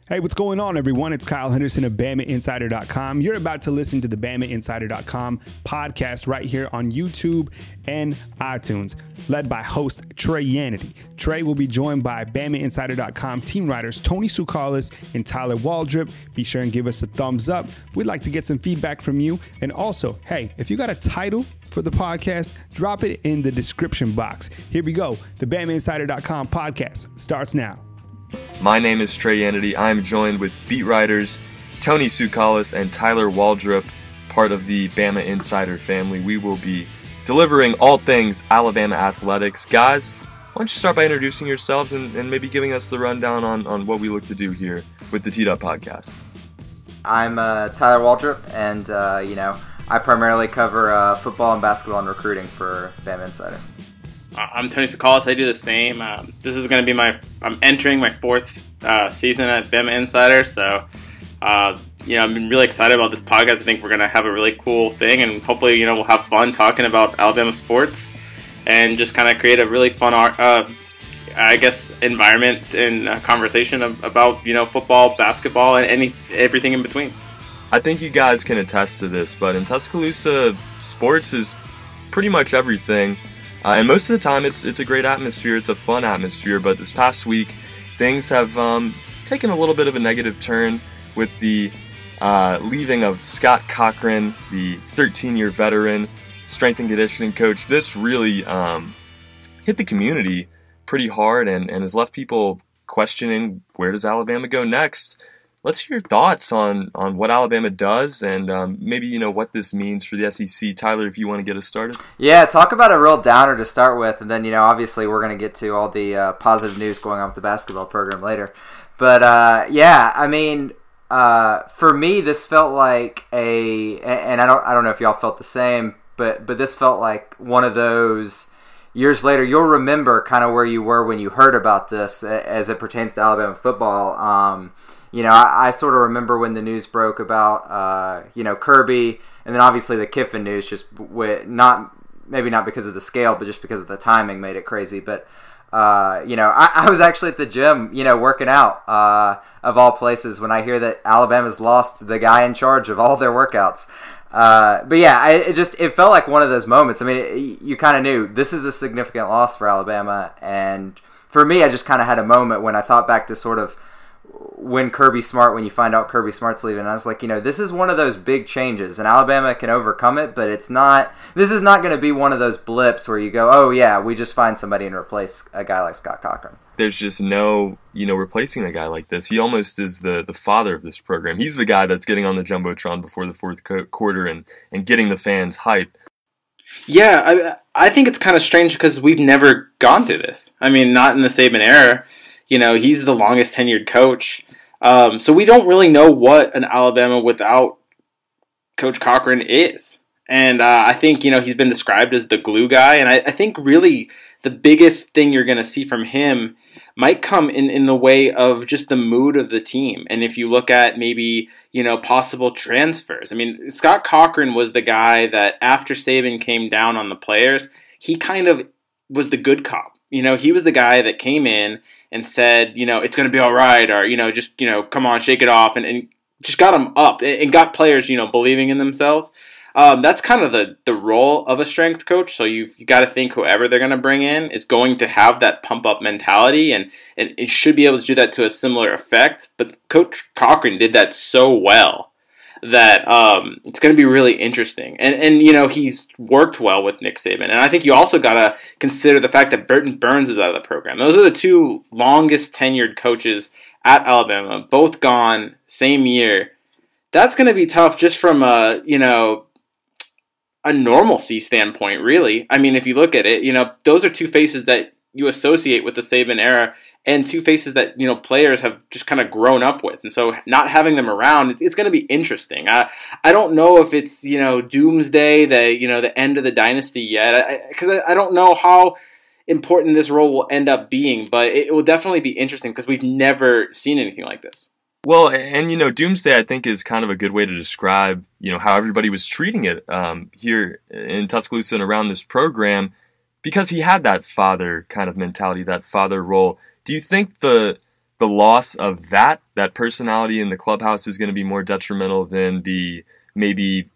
Hey, what's going on, everyone? It's Kyle Henderson of BamaInsider.com. You're about to listen to the BamaInsider.com podcast right here on YouTube and iTunes, led by host Trey Yanity. Trey will be joined by BamaInsider.com team writers Tony Tsoukalis and Tyler Waldrop. Be sure and give us a thumbs up. We'd like to get some feedback from you. And also, hey, if you got a title for the podcast, drop it in the description box. Here we go. The BamaInsider.com podcast starts now. My name is Trey Yanity. I'm joined with beat writers Tony Tsoukalis and Tyler Waldrop, part of the Bama Insider family. We will be delivering all things Alabama athletics. Guys, why don't you start by introducing yourselves and maybe giving us the rundown on what we look to do here with the Teed Up podcast. I'm Tyler Waldrop, and I primarily cover football and basketball and recruiting for Bama Insider. I'm Tony Tsoukalis. I do the same. This is going to be I'm entering my fourth season at Bama Insider, so I've been really excited about this podcast. I think we're going to have a really cool thing, and hopefully, we'll have fun talking about Alabama sports and just kind of create a really fun, environment and conversation about football, basketball, and everything in between. I think you guys can attest to this, but in Tuscaloosa, sports is pretty much everything. And most of the time, it's a great atmosphere. It's a fun atmosphere. But this past week, things have taken a little bit of a negative turn with the leaving of Scott Cochran, the 13-year veteran strength and conditioning coach. This really hit the community pretty hard and has left people questioning, where does Alabama go next? Let's hear your thoughts on what Alabama does and maybe, what this means for the SEC. Tyler, if you want to get us started. Yeah, talk about a real downer to start with. And then, obviously we're going to get to all the positive news going on with the basketball program later. But, for me, this felt like and I don't know if y'all felt the same, but this felt like one of those years later. You'll remember kind of where you were when you heard about this as it pertains to Alabama football. I sort of remember when the news broke about, Kirby, and then obviously the Kiffin news, just maybe not because of the scale, but just because of the timing made it crazy. But, I was actually at the gym, working out, of all places, when I hear that Alabama's lost the guy in charge of all their workouts. It felt like one of those moments. I mean, you kind of knew this is a significant loss for Alabama. And for me, I just kind of had a moment when I thought back to sort of when you find out Kirby Smart's leaving, I was like, this is one of those big changes, and Alabama can overcome it, but this is not going to be one of those blips where you go, oh yeah, we just find somebody and replace a guy like Scott Cochran. There's just no, replacing a guy like this. He almost is the father of this program. He's the guy that's getting on the Jumbotron before the fourth quarter and getting the fans hype. Yeah, I think it's kind of strange because we've never gone through this. I mean, not in the Saban era. He's the longest tenured coach. So we don't really know what an Alabama without Coach Cochran is. And I think, he's been described as the glue guy. And I think really the biggest thing you're going to see from him might come in the way of just the mood of the team. And if you look at maybe, possible transfers. I mean, Scott Cochran was the guy that after Saban came down on the players, he kind of was the good cop. He was the guy that came in and said, it's going to be all right, or, just, come on, shake it off, and just got them up and got players, believing in themselves. That's kind of the role of a strength coach. So you got to think whoever they're going to bring in is going to have that pump up mentality, and it should be able to do that to a similar effect. But Coach Cochran did that so well that it's going to be really interesting. And he's worked well with Nick Saban. And I think you also got to consider the fact that Burton Burns is out of the program. Those are the two longest tenured coaches at Alabama, both gone same year. That's going to be tough just from a normalcy standpoint, really. I mean, if you look at it, those are two faces that you associate with the Saban era, and two faces that, players have just kind of grown up with. And so not having them around, it's going to be interesting. I don't know if it's, doomsday, the end of the dynasty yet, because I don't know how important this role will end up being, but it will definitely be interesting because we've never seen anything like this. Well, and doomsday I think is kind of a good way to describe, how everybody was treating it here in Tuscaloosa and around this program, because he had that father kind of mentality, that father role. Do you think the the loss of that personality in the clubhouse is going to be more detrimental than the maybe,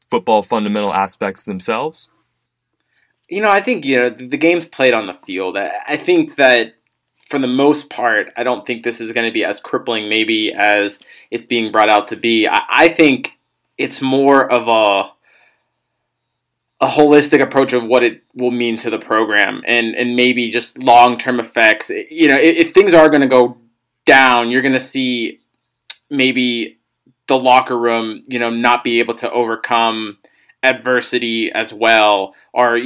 football fundamental aspects themselves? I think, the game's played on the field. I think that for the most part, I don't think this is going to be as crippling maybe as it's being brought out to be. I think it's more of a holistic approach of what it will mean to the program and maybe just long-term effects. If things are going to go down, you're going to see maybe the locker room, not be able to overcome adversity as well, or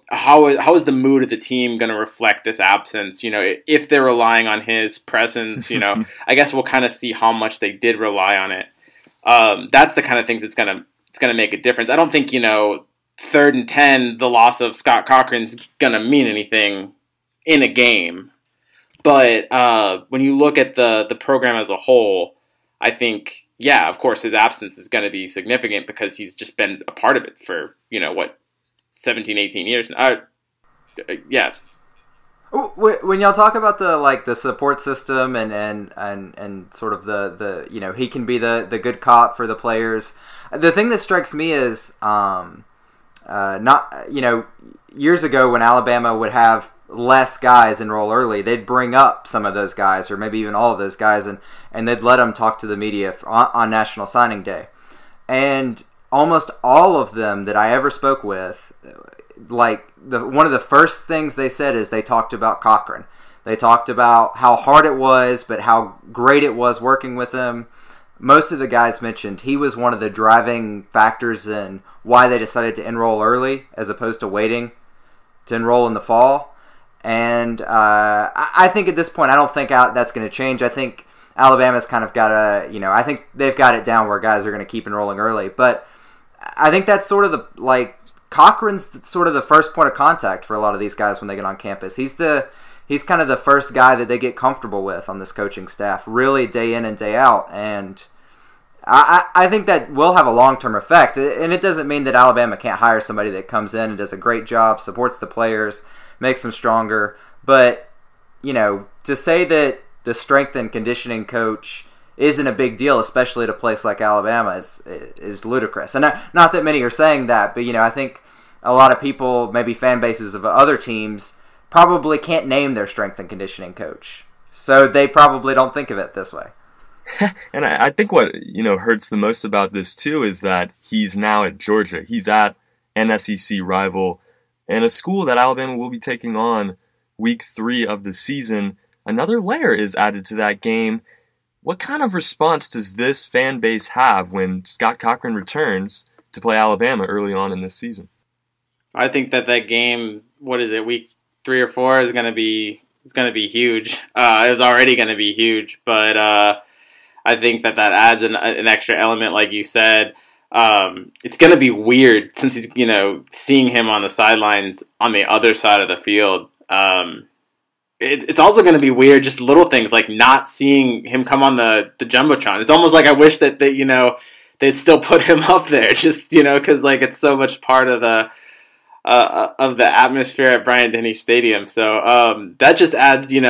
how is the mood of the team going to reflect this absence? If they're relying on his presence, I guess we'll kind of see how much they did rely on it. That's the kind of things it's gonna make a difference. I don't think 3rd and 10, the loss of Scott Cochran's gonna mean anything in a game, but when you look at the program as a whole, I think, yeah, of course, his absence is going to be significant because he's just been a part of it for, 17, 18 years now. Yeah. When y'all talk about the support system and sort of the he can be the good cop for the players, the thing that strikes me is not years ago when Alabama would have less guys enroll early, they'd bring up some of those guys or maybe even all of those guys and they'd let them talk to the media on National Signing Day. And almost all of them that I ever spoke with, one of the first things they said is they talked about Cochran. They talked about how hard it was, but how great it was working with him. Most of the guys mentioned he was one of the driving factors in why they decided to enroll early as opposed to waiting to enroll in the fall. And I think at this point, I don't think that's going to change. I think Alabama's kind of got I think they've got it down where guys are going to keep enrolling early. But I think that's sort of Cochran's sort of the first point of contact for a lot of these guys when they get on campus. He's kind of the first guy that they get comfortable with on this coaching staff, really day in and day out. And I think that will have a long-term effect. And it doesn't mean that Alabama can't hire somebody that comes in and does a great job, supports the players, makes them stronger. But, to say that the strength and conditioning coach isn't a big deal, especially at a place like Alabama, is ludicrous. And not that many are saying that, but, I think a lot of people, maybe fan bases of other teams, probably can't name their strength and conditioning coach. So they probably don't think of it this way. And I think what, hurts the most about this, too, is that he's now at Georgia. He's at an SEC rival and a school that Alabama will be taking on week 3 of the season. Another layer is added to that game. What kind of response does this fan base have when Scott Cochran returns to play Alabama early on in this season? I think that game, week 3 or 4 is going to be huge. It was already going to be huge, but I think that adds an extra element, like you said. It's going to be weird since he's, seeing him on the sidelines on the other side of the field. It's also going to be weird, just little things like not seeing him come on the Jumbotron. It's almost like I wish that they'd still put him up there, just, because it's so much part of the atmosphere at Bryant-Denny Stadium. So that just adds, it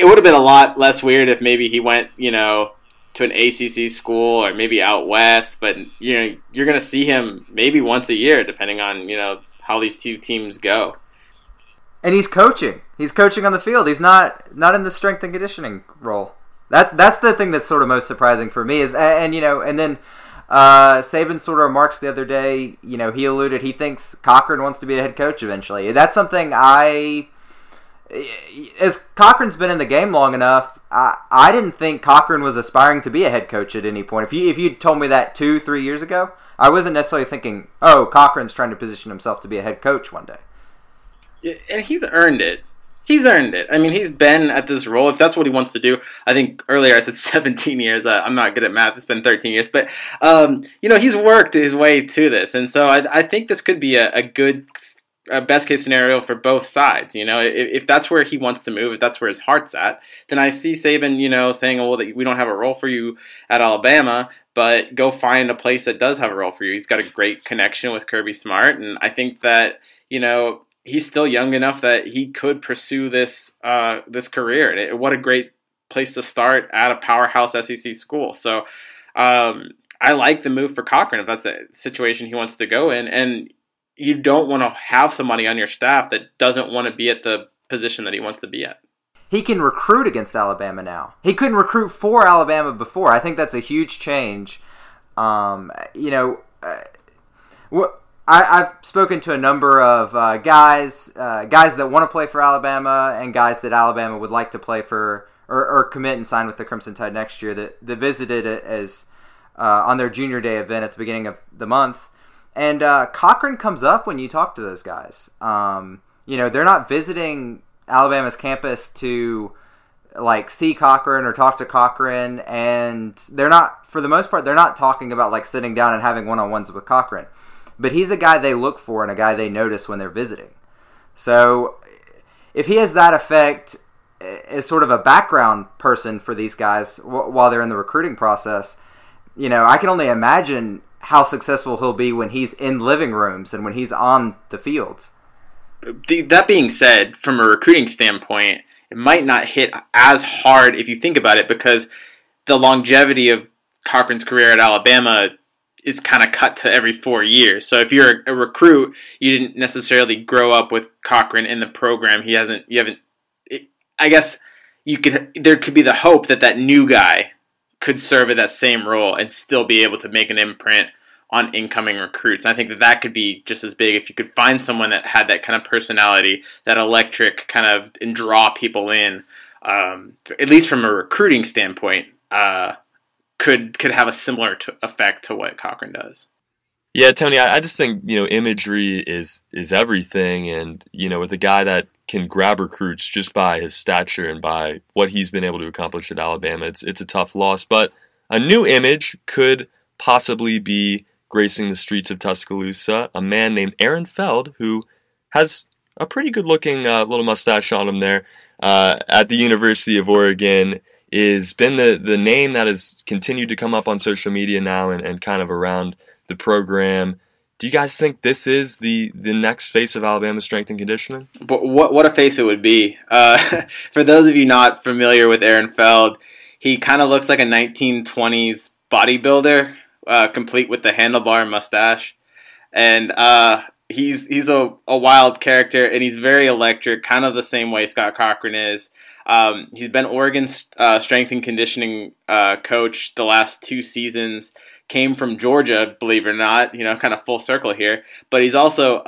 would have been a lot less weird if maybe he went, to an ACC school or maybe out west, but you're going to see him maybe once a year, depending on how these two teams go. And he's coaching. He's coaching on the field. He's not in the strength and conditioning role. That's the thing that's sort of most surprising for me is, and then Saban sort of remarks the other day. He alluded he thinks Cochran wants to be a head coach eventually. That's something as Cochran's been in the game long enough, I didn't think Cochran was aspiring to be a head coach at any point. If you'd told me that 2-3 years ago, I wasn't necessarily thinking, oh, Cochran's trying to position himself to be a head coach one day. Yeah, and he's earned it. He's earned it. I mean, he's been at this role. If that's what he wants to do, I think earlier I said 17 years. I'm not good at math. It's been 13 years. But, he's worked his way to this. And so I think this could be a good best case scenario for both sides. If that's where he wants to move, if that's where his heart's at, then I see Saban, saying, well, that we don't have a role for you at Alabama, but go find a place that does have a role for you. He's got a great connection with Kirby Smart. And I think that, he's still young enough that he could pursue this this career. And what a great place to start at a powerhouse SEC school. So I like the move for Cochran if that's the situation he wants to go in. And you don't want to have somebody on your staff that doesn't want to be at the position that he wants to be at. He can recruit against Alabama now. He couldn't recruit for Alabama before. I think that's a huge change. I've spoken to a number of guys that want to play for Alabama and guys that Alabama would like to play for or commit and sign with the Crimson Tide next year that visited it as on their junior day event at the beginning of the month. And Cochran comes up when you talk to those guys. They're not visiting Alabama's campus to like see Cochran or talk to Cochran, and they're not, for the most part, they're not talking about like sitting down and having one-on-ones with Cochran. But he's a guy they look for and a guy they notice when they're visiting. So if he has that effect as sort of a background person for these guys while they're in the recruiting process, I can only imagine how successful he'll be when he's in living rooms and when he's on the field. That being said, from a recruiting standpoint, it might not hit as hard if you think about it, because the longevity of Cochran's career at Alabama is kind of cut to every 4 years. So if you're a recruit, you didn't necessarily grow up with Cochran in the program. I guess there could be the hope that new guy could serve at that same role and still be able to make an imprint on incoming recruits. And I think that could be just as big if you could find someone that had that kind of personality, that electric kind of, and draw people in, at least from a recruiting standpoint, could have a similar effect to what Cochran does. Yeah, Tony, I just think, imagery is everything. And, with a guy that can grab recruits just by his stature and by what he's been able to accomplish at Alabama, it's a tough loss. But a new image could possibly be gracing the streets of Tuscaloosa, a man named Aaron Feld, who has a pretty good-looking little mustache on him there at the University of Oregon, has been the name that has continued to come up on social media now and kind of around the program. Do you guys think this is the next face of Alabama strength and conditioning? But what a face it would be. For those of you not familiar with Aaron Feld, he kind of looks like a 1920s bodybuilder, complete with the handlebar mustache. And he's a wild character, and he's very electric, kind of the same way Scott Cochran is. He's been Oregon's strength and conditioning coach the last 2 seasons. Came from Georgia, believe it or not, kind of full circle here. But he's also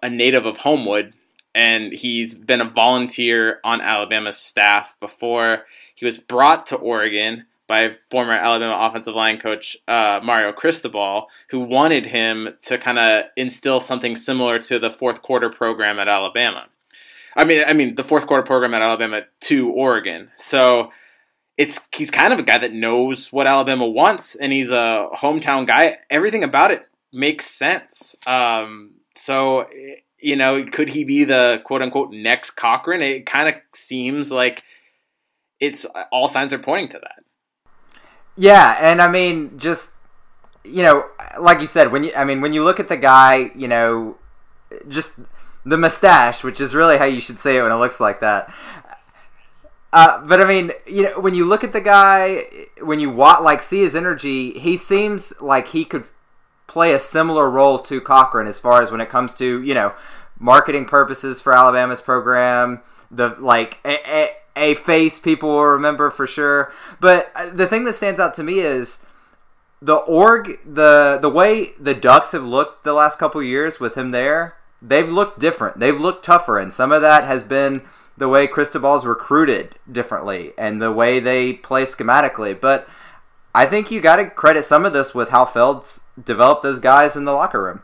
a native of Homewood, and he's been a volunteer on Alabama's staff before. He was brought to Oregon by former Alabama offensive line coach Mario Cristobal, who wanted him to kind of instill something similar to the fourth quarter program at Alabama. I mean the fourth quarter program at Alabama to Oregon. So he's kind of a guy that knows what Alabama wants, and he's a hometown guy. Everything about it makes sense. So could he be the quote unquote next Cochran? It kind of seems like it's all signs are pointing to that. Yeah, and I mean, just like you said, when you look at the guy, just the mustache, which is really how you should say it when it looks like that. But I mean, when you look at the guy, when you see his energy, he seems like he could play a similar role to Cochran as far as when it comes to marketing purposes for Alabama's program. A face people will remember for sure. But the thing that stands out to me is the way the Ducks have looked the last couple years with him there. They've looked different. They've looked tougher, and some of that has been the way Cristobal's recruited differently and the way they play schematically. But I think you got to credit some of this with how Feld's developed those guys in the locker room.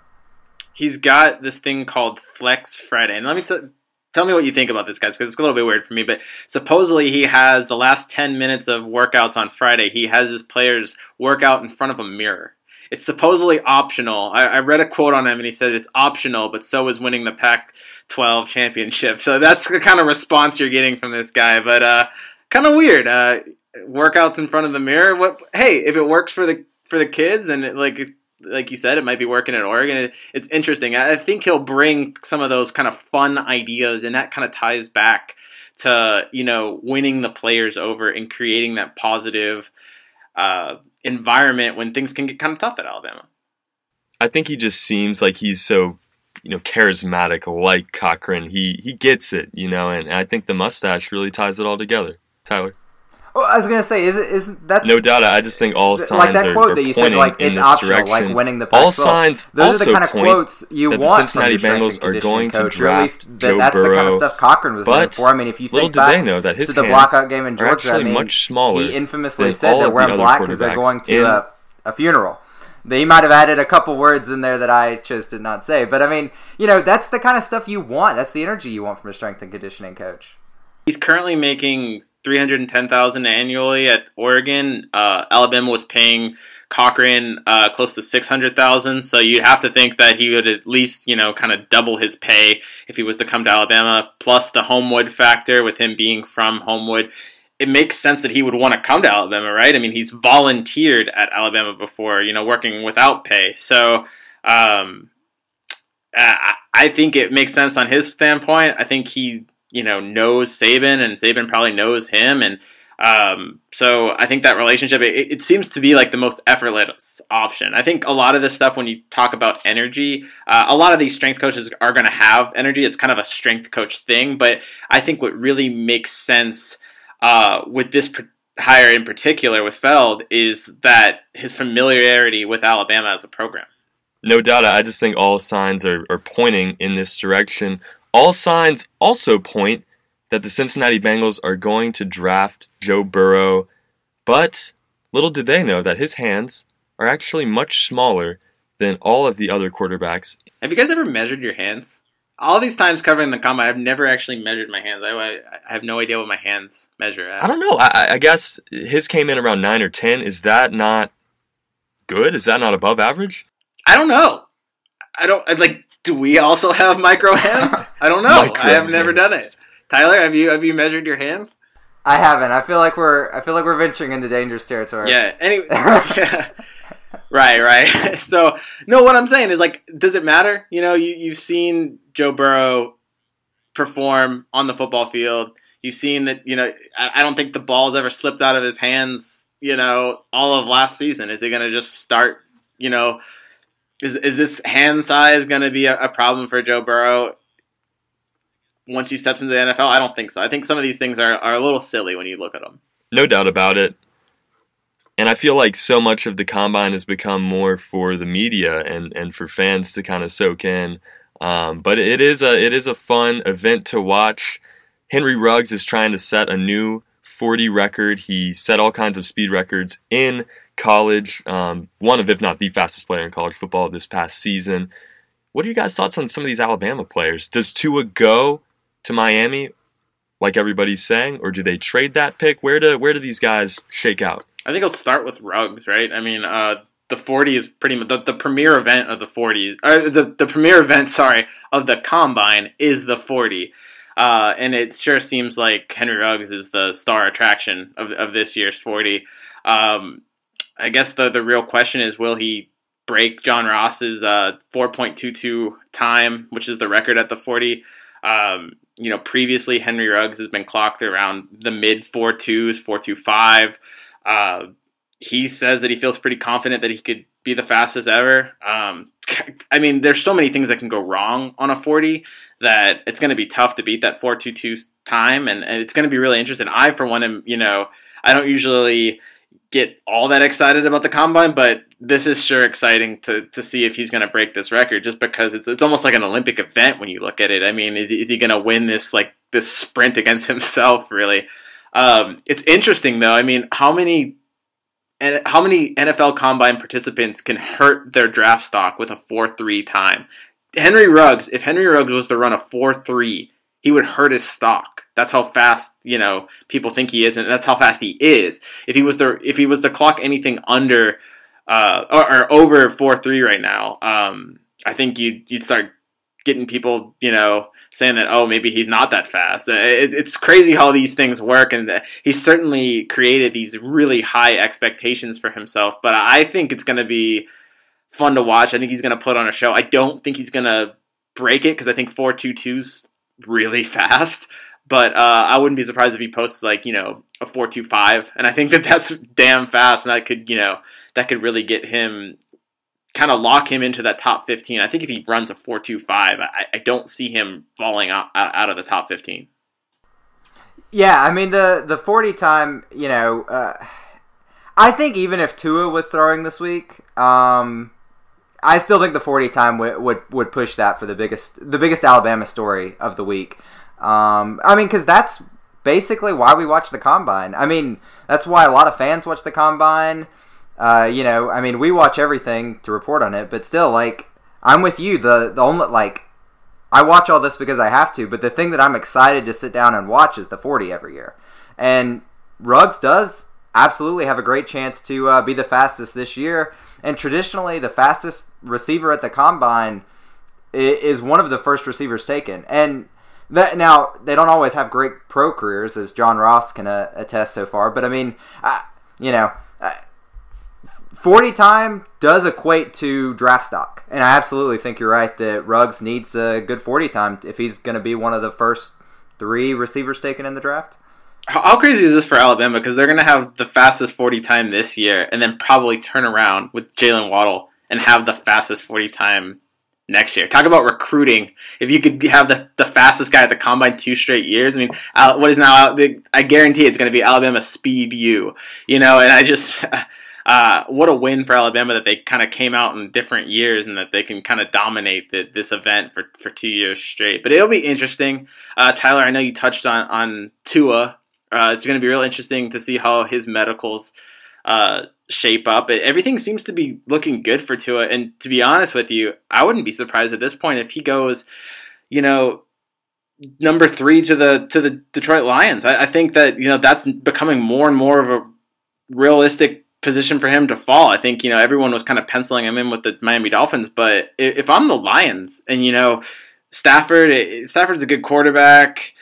He's got this thing called Flex Friday. And let me tell me what you think about this, guys, because it's a little bit weird for me. But supposedly he has the last 10 minutes of workouts on Friday. He has his players work out in front of a mirror. It's supposedly optional. I read a quote on him, and he said it's optional, but so is winning the Pac-12 championship. So that's the kind of response you're getting from this guy. But kind of weird. Workouts in front of the mirror. Hey, if it works for the kids and like you said, it might be working in Oregon. It's interesting. I think he'll bring some of those kind of fun ideas, and that kind of ties back to, winning the players over and creating that positive environment when things can get kind of tough at Alabama. I think he just seems like he's so, charismatic, like Cochran. He gets it, and I think the mustache really ties it all together. Tyler? Well, I was gonna say, is that no doubt? I just think all signs like that quote are that you said, pointing it's in this optional, direction. like winning the Pac-12. All signs those are the kind of point quotes you that want the Cincinnati from your Bengals strength and are going conditioning to coach, or at draft least Joe that's Burrow. the kind of stuff Cochran was known But for. I mean, if you little think do back they know that his to the hands blockout game in are Georgia, actually much smaller he infamously than said all they're of the wearing other black because they're quarterbacks going to a funeral. He might have added a couple words in there that I chose to not say. But, I mean, that's the kind of stuff you want. That's the energy you want from a strength and conditioning coach. He's currently making $310,000 annually at Oregon. Alabama was paying Cochran close to $600,000. So you'd have to think that he would at least, kind of double his pay if he was to come to Alabama. Plus the Homewood factor with him being from Homewood. It makes sense that he would want to come to Alabama, right? I mean, he's volunteered at Alabama before, working without pay. So I think it makes sense on his standpoint. I think he, knows Saban, and Saban probably knows him. And so I think that relationship, it seems to be like the most effortless option. I think a lot of this stuff, when you talk about energy, a lot of these strength coaches are going to have energy. It's kind of a strength coach thing. But I think what really makes sense with this hire in particular with Feld is that his familiarity with Alabama as a program. No doubt. I just think all signs are pointing in this direction. All signs also point that the Cincinnati Bengals are going to draft Joe Burrow, but little do they know that his hands are actually much smaller than all of the other quarterbacks. Have you guys ever measured your hands? All these times covering the combine, I've never actually measured my hands. I have no idea what my hands measure at. I don't know. I guess his came in around 9 or 10. Is that not good? Is that not above average? I don't know. Do we also have micro hands? I don't know. I have never done it. Tyler, have you measured your hands? I haven't. I feel like we're venturing into dangerous territory. Yeah. Anyway. Right. So, no, what I'm saying is, does it matter? You've seen Joe Burrow perform on the football field. You've seen that, I don't think the ball's ever slipped out of his hands, all of last season. Is he going to just start, is this hand size going to be a problem for Joe Burrow once he steps into the NFL? I don't think so. I think some of these things are a little silly when you look at them. No doubt about it. And I feel like so much of the combine has become more for the media and for fans to kind of soak in. But it is a fun event to watch. Henry Ruggs is trying to set a new 40 record. He set all kinds of speed records in college. One of, if not the fastest player in college football this past season. What are your guys' thoughts on some of these Alabama players? Does Tua go to Miami like everybody's saying, or do they trade that pick? Where do these guys shake out? I think I'll start with Ruggs, right? I mean, the 40 is pretty much the premier event of the 40. The premier event, of the combine is the 40, and it sure seems like Henry Ruggs is the star attraction of this year's 40. I guess the real question is, will he break John Ross's 4.22 time, which is the record at the 40? Previously Henry Ruggs has been clocked around the mid 4.2s, 4.25. He says that he feels pretty confident that he could be the fastest ever. I mean, there's so many things that can go wrong on a 40 that it's going to be tough to beat that 4.22 time, and it's going to be really interesting. I, for one, I don't usually get all that excited about the combine, but this is sure exciting to see if he's going to break this record, just because it's almost like an Olympic event when you look at it. I mean, is he going to win this sprint against himself, really? It's interesting, though. I mean, how many NFL Combine participants can hurt their draft stock with a 4.3 time? If Henry Ruggs was to run a 4.3, he would hurt his stock. That's how fast, people think he is, and that's how fast he is. If he was to clock anything under or over 4.3 right now, I think you'd start getting people, saying that, oh, maybe he's not that fast. It's crazy how these things work, and he's certainly created these really high expectations for himself. But I think it's going to be fun to watch. I think he's going to put on a show. I don't think he's going to break it because I think 4.22's really fast. But I wouldn't be surprised if he posts like, you know, a 4.25. And I think that that's damn fast. And that could, you know, that could really get him, kind of lock him into that top 15. I think if he runs a 4.25, I don't see him falling out of the top 15. Yeah, I mean, the 40 time, you know, I think even if Tua was throwing this week, I still think the 40 time would push that for the biggest Alabama story of the week. I mean, because that's basically why we watch the Combine. I mean, that's why a lot of fans watch the Combine. You know, I mean, we watch everything to report on it, but still, like, I'm with you. The only, like, I watch all this because I have to, but the thing that I'm excited to sit down and watch is the 40 every year. And Ruggs does absolutely have a great chance to be the fastest this year. And traditionally, the fastest receiver at the Combine is one of the first receivers taken. And now, they don't always have great pro careers, as John Ross can attest so far. But, I mean, you know, 40 time does equate to draft stock. And I absolutely think you're right that Ruggs needs a good 40 time if he's going to be one of the first 3 receivers taken in the draft. How crazy is this for Alabama? Because they're going to have the fastest 40 time this year and then probably turn around with Jalen Waddle and have the fastest 40 time next year. Talk about recruiting. If you could have the fastest guy at the Combine 2 straight years, I mean, what is now, I guarantee it's going to be Alabama Speed U. You know, and I just... what a win for Alabama that they kind of came out in different years and that they can kind of dominate this event for 2 years straight. But it'll be interesting. Tyler, I know you touched on Tua. It's going to be real interesting to see how his medicals shape up. Everything seems to be looking good for Tua. And to be honest with you, I wouldn't be surprised at this point if he goes, you know, number 3 to the Detroit Lions. I think that, you know, that's becoming more and more of a realistic position for him to fall. I think, you know, everyone was kind of penciling him in with the Miami Dolphins, but if I'm the Lions and, you know, Stafford's a good quarterback,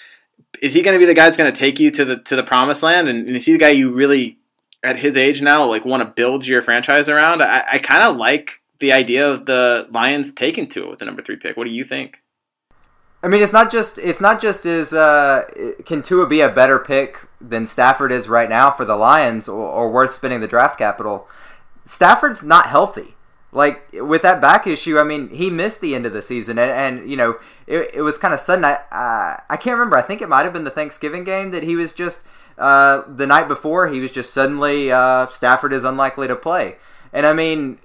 is he going to be the guy that's going to take you to the promised land? And is he the guy you really, at his age now, like want to build your franchise around? I kind of like the idea of the Lions taking Tua with the number 3 pick. What do you think? I mean, it's not just as can Tua be a better pick than Stafford is right now for the Lions, or worth spending the draft capital. Stafford's not healthy. Like, with that back issue, I mean, he missed the end of the season, and you know, it was kind of sudden. I can't remember. I think it might have been the Thanksgiving game that he was just the night before. He was just suddenly Stafford is unlikely to play, and I mean,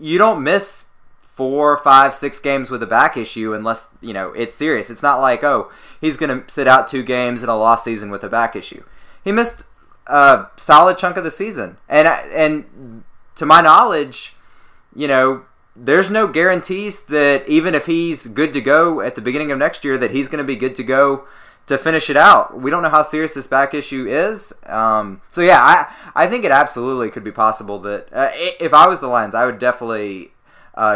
you don't miss 4, 5, 6 games with a back issue unless, you know, it's serious. It's not like, oh, he's going to sit out 2 games in a lost season with a back issue. He missed a solid chunk of the season. And to my knowledge, you know, there's no guarantees that even if he's good to go at the beginning of next year, that he's going to be good to go to finish it out. We don't know how serious this back issue is. So, yeah, I think it absolutely could be possible that if I was the Lions, I would definitely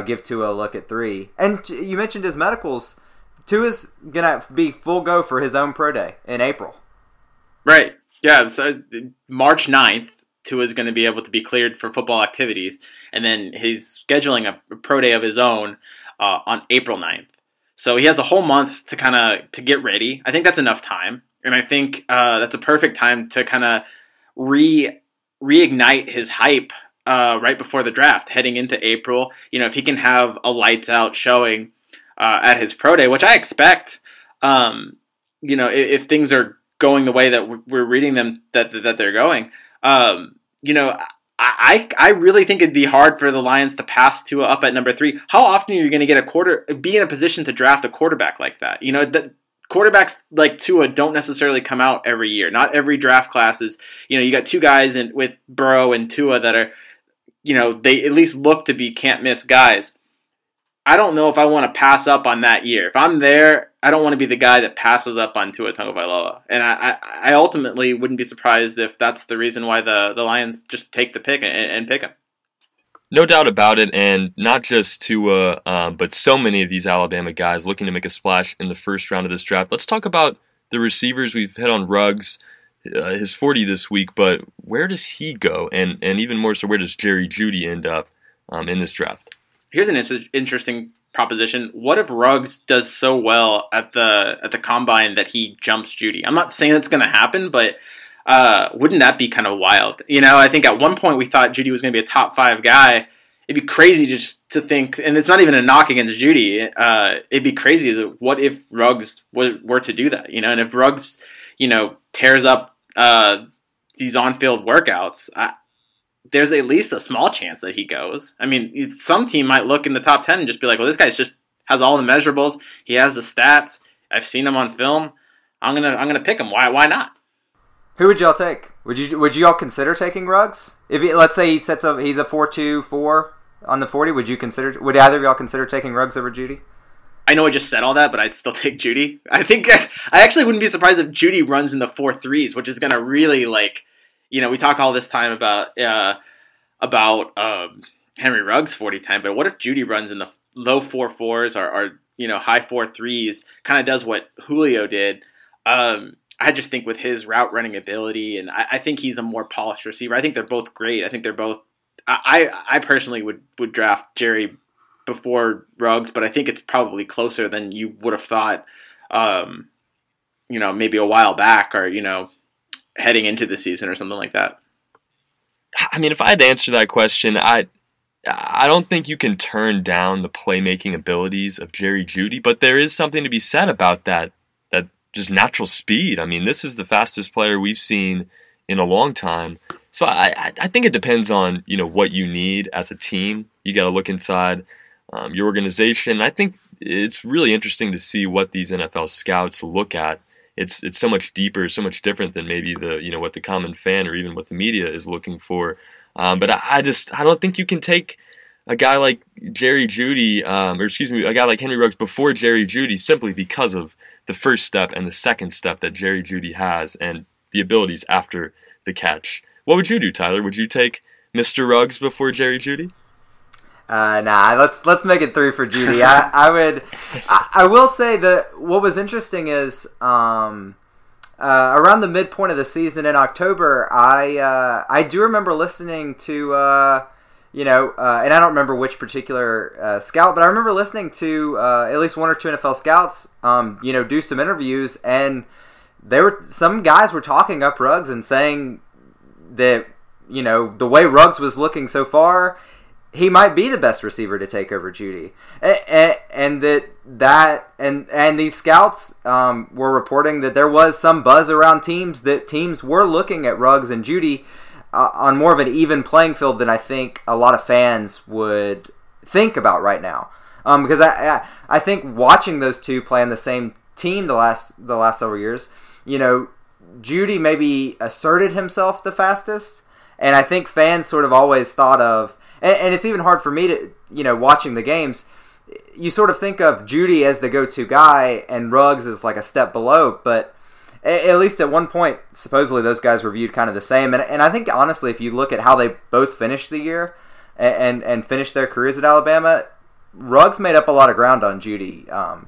give Tua a look at 3. And you mentioned his medicals. Tua's going to be full go for his own pro day in April. Right. Yeah, so March 9th, Tua's going to be able to be cleared for football activities. And then he's scheduling a pro day of his own on April 9th. So he has a whole month to get ready. I think that's enough time. And I think that's a perfect time to kind of reignite his hype right before the draft, heading into April. You know, if he can have a lights out showing at his pro day, which I expect, you know, if things are going the way that we're reading them that they're going, you know, I really think it'd be hard for the Lions to pass Tua up at number 3. How often are you going to be in a position to draft a quarterback like that? You know, quarterbacks like Tua don't necessarily come out every year. Not every draft class is, you know, you got 2 guys with Burrow and Tua that are, you know, they at least look to be can't miss guys. I don't know if I want to pass up on that year. If I'm there, I don't want to be the guy that passes up on Tua Tagovailoa. And I ultimately wouldn't be surprised if that's the reason why the Lions just take the pick and pick him. No doubt about it, and not just Tua, but so many of these Alabama guys looking to make a splash in the first round of this draft. Let's talk about the receivers. We've hit on Ruggs, his 40 this week, but where does he go? And even more so, where does Jerry Jeudy end up in this draft? here's an interesting proposition. What if Ruggs does so well at the combine that he jumps Judy? I'm not saying that's going to happen, but wouldn't that be kind of wild? I think at one point we thought Judy was going to be a top 5 guy. It'd be crazy just to think, and it's not even a knock against Judy. It'd be crazy. What if Ruggs were to do that? And if Ruggs, tears up these on-field workouts, there's at least a small chance that he goes. I mean, some team might look in the top 10 and just be like, well, this guy just has all the measurables. He has the stats. I've seen him on film. I'm gonna pick him. Why not? Who would y'all take? Would you all consider taking Ruggs? Let's say he's a 4.24 on the 40, would either of y'all consider taking Ruggs over Judy? I know I just said all that, but I'd still take Judy. I think I actually wouldn't be surprised if Judy runs in the 4.3s, which is going to really we talk all this time about Henry Ruggs 40 time, but what if Judy runs in the low 4.4s or high 4.3s, kind of does what Julio did? I just think with his route running ability, and I think he's a more polished receiver. I think they're both great. I think they're both. I personally would draft Jerry before Ruggs, but I think it's probably closer than you would have thought. Maybe a while back, or heading into the season or something like that. I mean, if I had to answer that question, I don't think you can turn down the playmaking abilities of Jerry Jeudy, but there is something to be said about that just natural speed. I mean, this is the fastest player we've seen in a long time. So I think it depends on, what you need as a team. You got to look inside your organization. I think it's really interesting to see what these NFL scouts look at. It's so much deeper, so much different than maybe what the common fan or even what the media is looking for. But I don't think you can take a guy like Jerry Jeudy, a guy like Henry Ruggs before Jerry Jeudy simply because of the first step and the second step that Jerry Jeudy has and the abilities after the catch. What would you do, Tyler? Would you take Mr. Ruggs before Jerry Jeudy? Nah, let's make it 3 for Jeudy. I will say that what was interesting is around the midpoint of the season in October, I do remember listening to and I don't remember which particular scout, but I remember listening to at least 1 or 2 NFL scouts do some interviews, and some guys were talking up Ruggs and saying that the way Ruggs was looking so far, he might be the best receiver to take over Jeudy, and these scouts were reporting that there was some buzz around teams that teams were looking at Ruggs and Jeudy on more of an even playing field than I think a lot of fans would think about right now. Because I think watching those two play on the same team the last several years, Jeudy maybe asserted himself the fastest, and I think fans sort of always thought of, and it's even hard for me to, watching the games, you sort of think of Jeudy as the go-to guy and Ruggs as like a step below, but at least at one point, supposedly those guys were viewed kind of the same. And I think, honestly, if you look at how they both finished the year and finished their careers at Alabama, Ruggs made up a lot of ground on Jeudy. But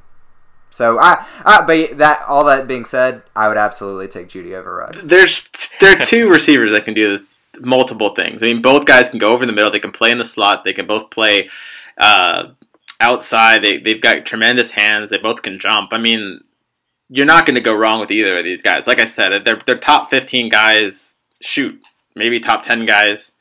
all that being said, I would absolutely take Jeudy over Ruggs. There are 2 receivers that can do multiple things. I mean, both guys can go over the middle. They can play in the slot. They can both play outside. They've got tremendous hands. They both can jump. I mean, you're not going to go wrong with either of these guys. Like I said, they're top 15 guys. Shoot, maybe top 10 guys.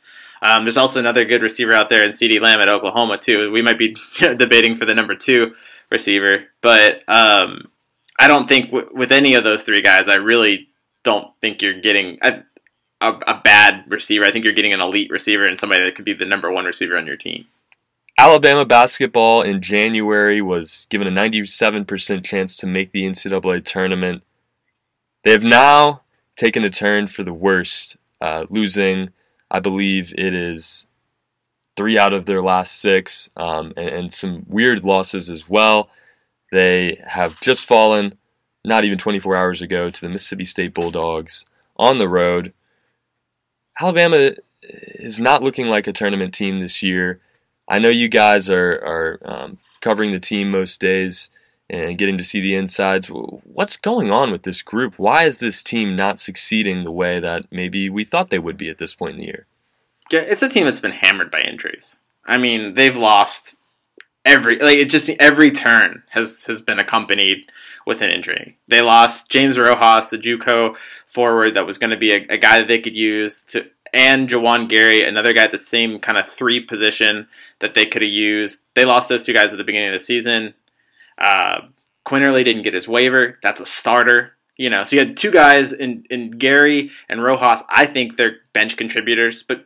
There's also another good receiver out there in CeeDee Lamb at Oklahoma, too. We might be debating for the number 2 receiver. But I don't think with any of those 3 guys, I really don't think you're getting a bad receiver. I think you're getting an elite receiver and somebody that could be the number 1 receiver on your team. Alabama basketball in January was given a 97% chance to make the NCAA tournament. They have now taken a turn for the worst, losing, I believe it is 3 out of their last 6, and some weird losses as well. They have just fallen, not even 24 hours ago, to the Mississippi State Bulldogs on the road. Alabama is not looking like a tournament team this year. I know you guys are covering the team most days and getting to see the insides. What's going on with this group? Why is this team not succeeding the way that maybe we thought they would be at this point in the year? Yeah, it's a team that's been hammered by injuries. I mean, they've lost every turn has been accompanied with an injury. They lost James Rojas, a JUCO forward that was going to be a guy that they could use, and Jawan Gary, another guy at the same kind of 3 position that they could have used. They lost those 2 guys at the beginning of the season. Quinterly didn't get his waiver. That's a starter. So you had 2 guys in Gary and Rojas. I think they're bench contributors, but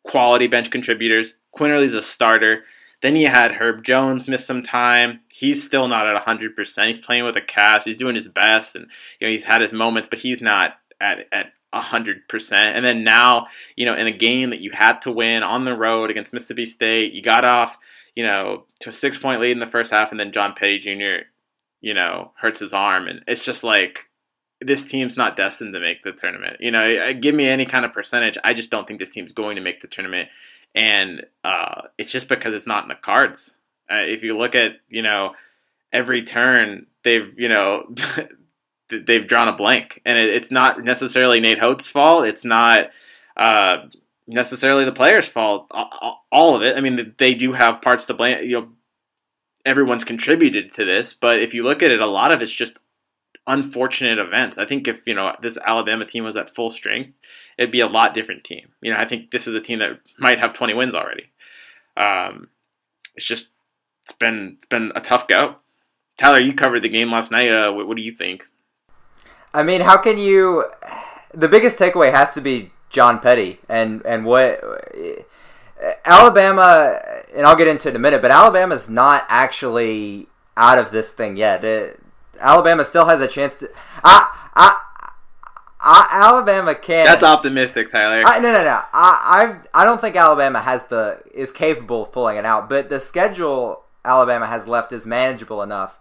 quality bench contributors. Quinterly's a starter. Then you had Herb Jones miss some time. He's still not at 100%. He's playing with a cast. He's doing his best, and he's had his moments, but he's not at 100%. And then now, in a game that you had to win on the road against Mississippi State, you got off, to a 6-point lead in the first half, and then John Petty Jr., hurts his arm, and it's just like, this team's not destined to make the tournament. Give me any kind of percentage. I just don't think this team's going to make the tournament. And it's just because it's not in the cards. If you look at, every turn, they've they've drawn a blank. And it's not necessarily Nate Holt's fault. It's not necessarily the players' fault. All of it. I mean, they do have parts to blame. Everyone's contributed to this. But if you look at it, a lot of it's just unfortunate events. I think if, this Alabama team was at full strength, it'd be a lot different team. I think this is a team that might have 20 wins already. It's been a tough go. Tyler, you covered the game last night. What do you think? I mean, how can you? The biggest takeaway has to be John Petty and what Alabama, and I'll get into it in a minute. But Alabama's not actually out of this thing yet. Alabama still has a chance to. Alabama can. That's optimistic, Tyler. No. I don't think Alabama is capable of pulling it out. But the schedule Alabama has left is manageable enough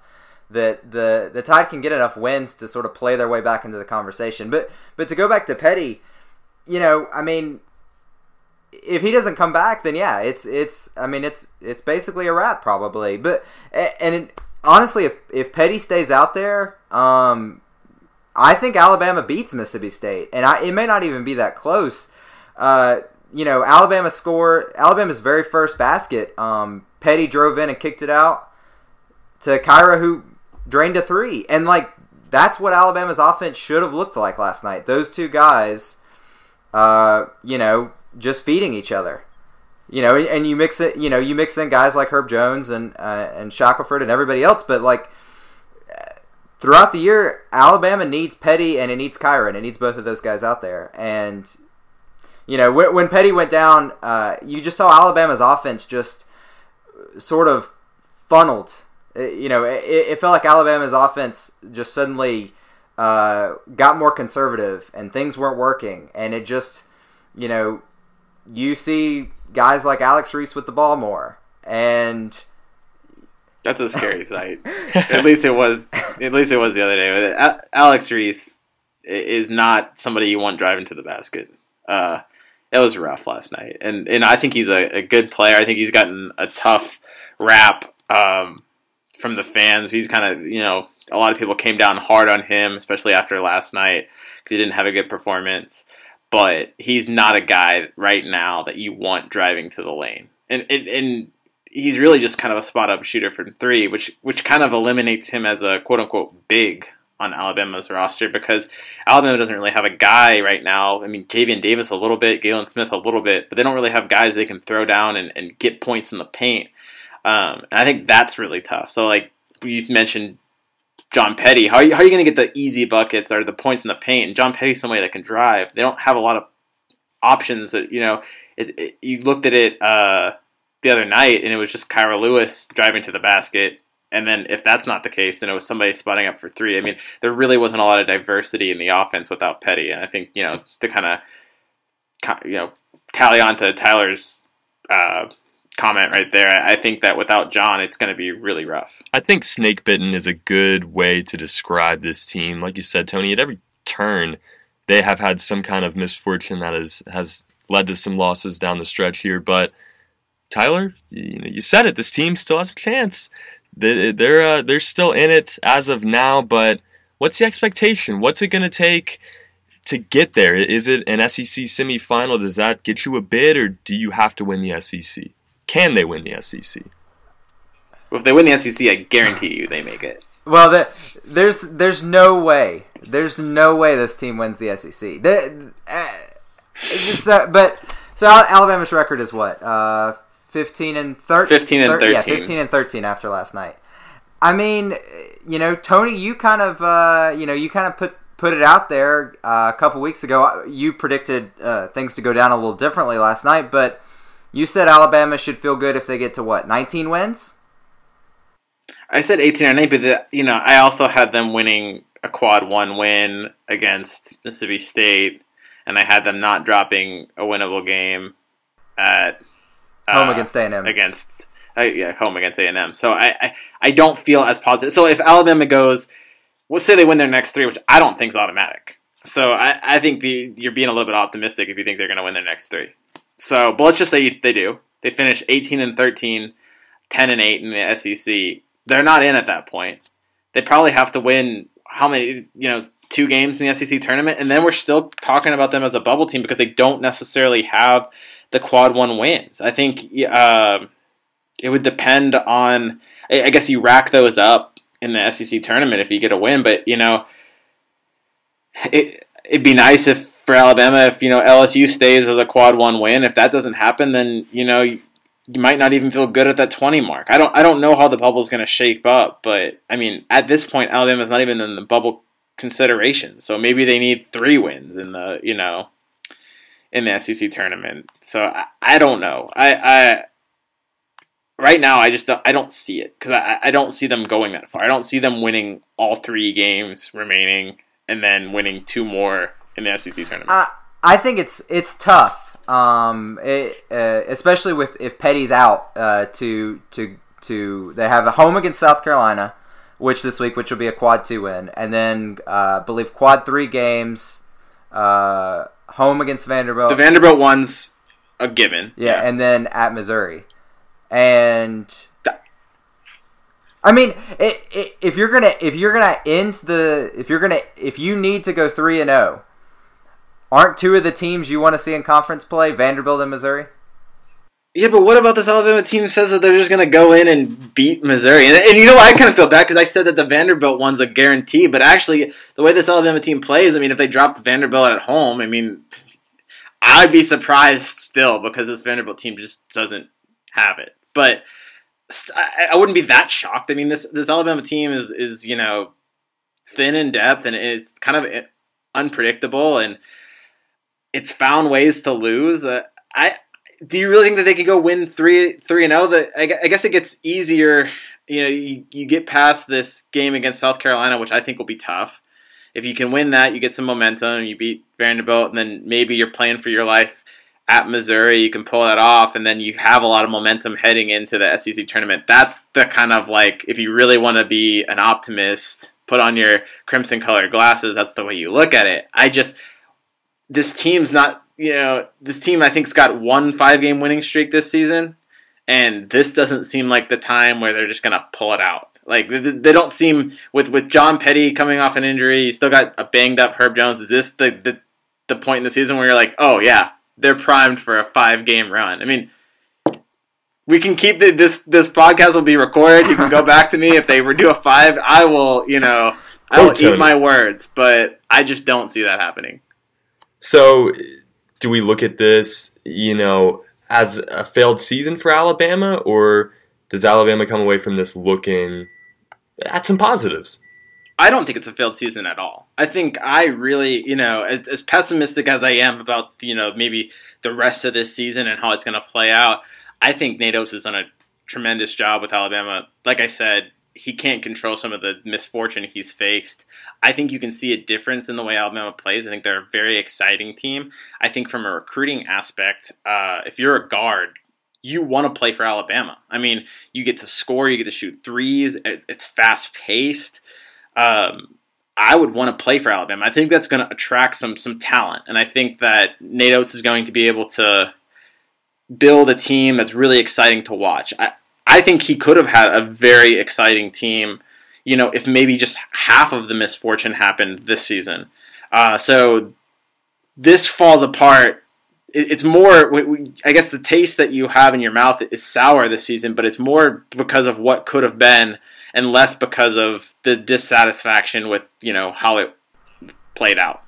that the Tide can get enough wins to sort of play their way back into the conversation. But to go back to Petty, I mean, if he doesn't come back, then yeah, it's basically a wrap probably. But honestly, if Petty stays out there, I think Alabama beats Mississippi State, and it may not even be that close. Alabama's very first basket. Petty drove in and kicked it out to Kyra, who drained a 3, and that's what Alabama's offense should have looked like last night. Those 2 guys, just feeding each other. And you mix it. You mix in guys like Herb Jones and Shackelford and everybody else, but throughout the year, Alabama needs Petty and it needs Kyra, and it needs both of those guys out there. And when Petty went down, you just saw Alabama's offense just sort of funneled. It felt like Alabama's offense just suddenly got more conservative, and things weren't working, and it just you see guys like Alex Reese with the ball more, and that's a scary sight. At least it was the other day. Alex Reese is not somebody you want driving to the basket. It was rough last night, and I think he's a good player. I think he's gotten a tough rap from the fans. He's kind of, a lot of people came down hard on him, especially after last night, because he didn't have a good performance. But he's not a guy right now that you want driving to the lane. And he's really just kind of a spot-up shooter from 3, which kind of eliminates him as a quote-unquote big on Alabama's roster, because Alabama doesn't really have a guy right now. I mean, Javian Davis a little bit, Galen Smith a little bit, but they don't really have guys they can throw down and get points in the paint. And I think that's really tough. So, you mentioned John Petty. How are you going to get the easy buckets or the points in the paint? And John Petty's somebody that can drive. They don't have a lot of options. That you looked at it the other night, and it was just Kyra Lewis driving to the basket. And then if that's not the case, then it was somebody spotting up for 3. I mean, there really wasn't a lot of diversity in the offense without Petty. And I think, to kind of, tally on to Tyler's comment right there, I think that without John, it's going to be really rough. I think snake bitten is a good way to describe this team. Like you said, Tony, at every turn, they have had some kind of misfortune that has led to some losses down the stretch here. But Tyler, you said it. This team still has a chance. They're still in it as of now. But what's the expectation? What's it going to take to get there? Is it an SEC semifinal? Does that get you a bid, or do you have to win the SEC? Can they win the SEC? If they win the SEC, I guarantee you they make it. Well, there's no way. There's no way this team wins the SEC. So Alabama's record is what? 15-13. 15-13. Yeah, 15-13 after last night. I mean, Tony, you kind of put it out there a couple weeks ago. You predicted things to go down a little differently last night, but you said Alabama should feel good if they get to what, 19 wins? I said 18 or 19, but I also had them winning a quad 1 win against Mississippi State, and I had them not dropping a winnable game at home against A&M. Home against A&M. So I don't feel as positive. So if Alabama goes, let's say they win their next 3, which I don't think is automatic. So I think you're being a little bit optimistic if you think they're going to win their next 3. So, but let's just say they do. They finish 18-13, 10-8 in the SEC. They're not in at that point. They probably have to win how many, 2 games in the SEC tournament, and then we're still talking about them as a bubble team because they don't necessarily have the quad 1 wins. I think it would depend on, I guess you rack those up in the SEC tournament if you get a win, but it'd be nice for Alabama if LSU stays with a quad 1 win. If that doesn't happen, then you might not even feel good at that 20 mark. I don't know how the bubble's going to shape up, but I mean, at this point, Alabama's not even in the bubble consideration. So maybe they need 3 wins in the in the SEC tournament. So I don't know. I right now I don't see it because I don't see them going that far. I don't see them winning all 3 games remaining and then winning 2 more in the SEC tournament. I think it's tough. Especially if Petty's out, they have a home against South Carolina, which will be a quad 2 win, and then I believe quad 3 games, home against Vanderbilt. The Vanderbilt one's a given. Yeah, and then at Missouri, and I mean, if you need to go 3-0. Aren't 2 of the teams you want to see in conference play Vanderbilt and Missouri? Yeah, but what about this Alabama team says that they're just going to go in and beat Missouri? And I kind of feel bad because I said that the Vanderbilt one's a guarantee, but actually the way this Alabama team plays, I mean, if they dropped Vanderbilt at home, I mean, I'd be surprised still because this Vanderbilt team just doesn't have it. But I wouldn't be that shocked. I mean, this Alabama team is thin in depth and it's kind of unpredictable and it's found ways to lose. Do you really think that they could go win 3-0? I guess it gets easier. You get past this game against South Carolina, which I think will be tough. If you can win that, you get some momentum. You beat Vanderbilt, and then maybe you're playing for your life at Missouri. You can pull that off, and then you have a lot of momentum heading into the SEC tournament. That's the kind of if you really want to be an optimist, put on your crimson-colored glasses. That's the way you look at it. This team's not, this team I think's got 1 5-game winning streak this season, and this doesn't seem like the time where they're just going to pull it out. They don't seem, with John Petty coming off an injury, you still got a banged-up Herb Jones. Is this the point in the season where you're like, oh, yeah, they're primed for a 5-game run? I mean, we can keep this podcast will be recorded. You can go back to me if they do a 5. I will, I will eat my words, but I just don't see that happening. So, do we look at this, as a failed season for Alabama, or does Alabama come away from this looking at some positives? I don't think it's a failed season at all. I think I really, as pessimistic as I am about, maybe the rest of this season and how it's going to play out, I think Nate Oates has done a tremendous job with Alabama. Like I said, he can't control some of the misfortune he's faced. I think you can see a difference in the way Alabama plays. I think they're a very exciting team. I think from a recruiting aspect, if you're a guard, you want to play for Alabama. I mean, you get to score, you get to shoot threes, it's fast-paced. I would want to play for Alabama. I think that's going to attract some talent, and I think that Nate Oates is going to be able to build a team that's really exciting to watch. I think he could have had a very exciting team, if maybe just half of the misfortune happened this season. So this falls apart it's more, I guess the taste that you have in your mouth is sour this season, but it's more because of what could have been and less because of the dissatisfaction with, how it played out.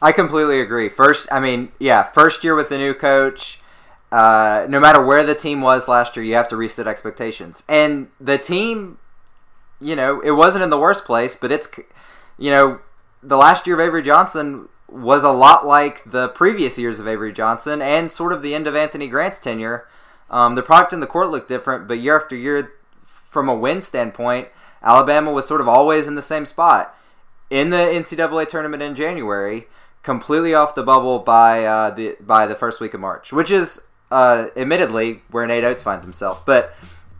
I completely agree. First year with the new coach. No matter where the team was last year, you have to reset expectations. And the team, it wasn't in the worst place, but it's, the last year of Avery Johnson was a lot like the previous years of Avery Johnson and sort of the end of Anthony Grant's tenure. The product in the court looked different, but year after year, from a win standpoint, Alabama was sort of always in the same spot. In the NCAA tournament in January, completely off the bubble by the first week of March, which is admittedly where Nate Oates finds himself. But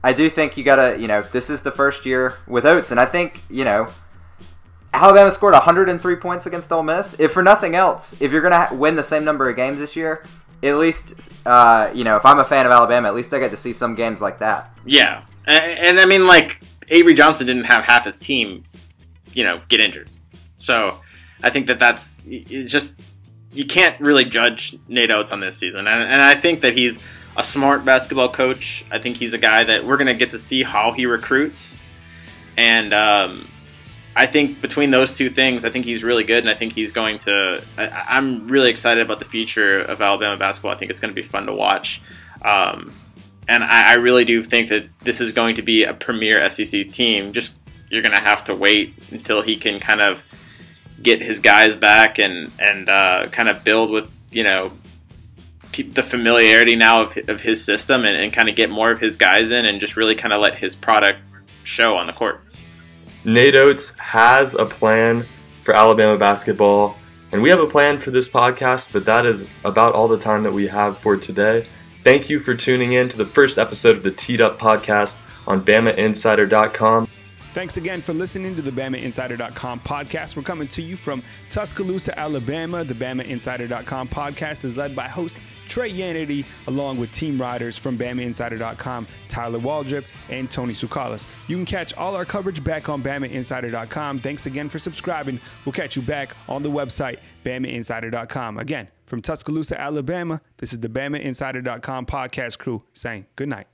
I do think you gotta, this is the first year with Oates, and I think, Alabama scored 103 points against Ole Miss. If for nothing else, if you're gonna win the same number of games this year, at least, if I'm a fan of Alabama, at least I get to see some games like that. Yeah, and I mean, Avery Johnson didn't have half his team, get injured. So I think that's just, you can't really judge Nate Oates on this season. And I think that he's a smart basketball coach. I think he's a guy that we're going to get to see how he recruits. And I think between those two things, I think he's really good. And I think he's going to, I'm really excited about the future of Alabama basketball. I think it's going to be fun to watch. And I really do think that this is going to be a premier SEC team. Just, you're going to have to wait until he can kind of get his guys back and kind of build with, keep the familiarity now of his system and kind of get more of his guys in and just really kind of let his product show on the court. Nate Oates has a plan for Alabama basketball, and we have a plan for this podcast, but that is about all the time that we have for today. Thank you for tuning in to the first episode of the Teed Up podcast on BamaInsider.com. Thanks again for listening to the BamaInsider.com podcast. We're coming to you from Tuscaloosa, Alabama. The BamaInsider.com podcast is led by host Trey Yanity, along with team writers from BamaInsider.com, Tyler Waldrip and Tony Sukalis. You can catch all our coverage back on BamaInsider.com. Thanks again for subscribing. We'll catch you back on the website, BamaInsider.com. Again, from Tuscaloosa, Alabama, this is the BamaInsider.com podcast crew saying good night.